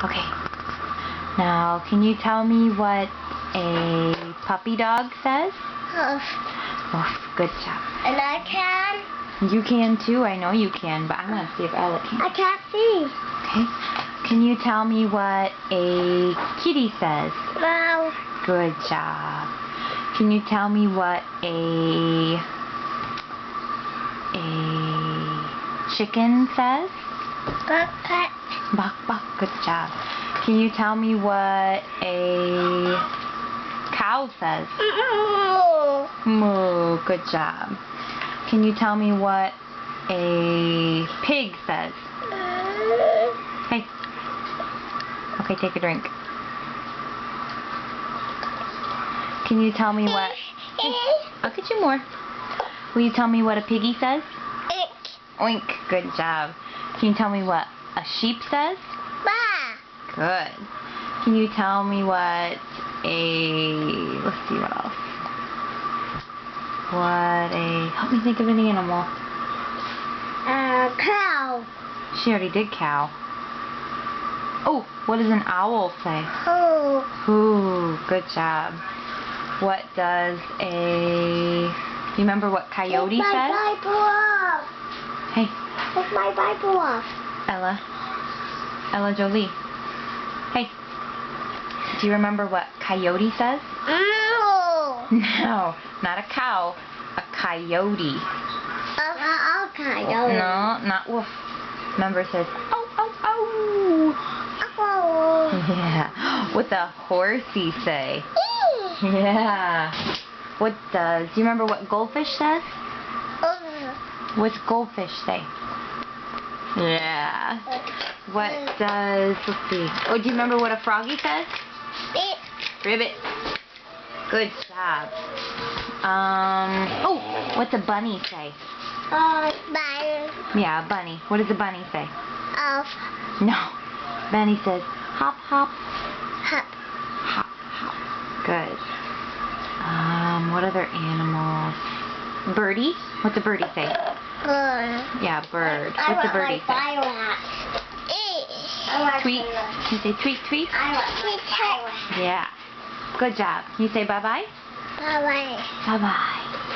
Okay. Now, can you tell me what a puppy dog says? Hoof. Woof. Good job. And I can? You can too. I know you can, but I'm going to see if Ella can. I can't see. Okay. Can you tell me what a kitty says? No. Good job. Can you tell me what a chicken says? Buck, buck. Buck, buck. Good job. Can you tell me what a cow says? Moo. Good job. Can you tell me what a pig says? Hey. Okay, take a drink. Can you tell me what... Hey, I'll get you more. Will you tell me what a piggy says? Oink. Good job. Can you tell me what a sheep says? Bah. Good. Can you tell me what a... Let's see what else. What a... Help me think of an animal. Cow. She already did cow. Oh, what does an owl say? Hoo. Ooh, good job. What does a... Do you remember what coyote Take says? my Bible off. Hey, Take my Bible off. Ella Jolie. Hey, do you remember what coyote says? No. No, not a cow, a coyote. Coyote. No, not wolf. Remember, it says, oh, oh, oh. Oh. Yeah. What the horsey say? Yeah. What does, do you remember what goldfish says? What's goldfish say? Yeah. What does, let's see. Oh, do you remember what a froggy says? Ribbit. Good job. Oh, what's a bunny say? Bunny. Yeah, a bunny. What does a bunny say? Off. No. Bunny says, hop, hop. Hop. Hop, hop. Good. What other animals? Birdie? What's a birdie say? Bird. Yeah, bird. What's a birdie say? Tweet. Can you say tweet, tweet? I Yeah. Good job. Can you say bye-bye? Bye-bye. Bye-bye.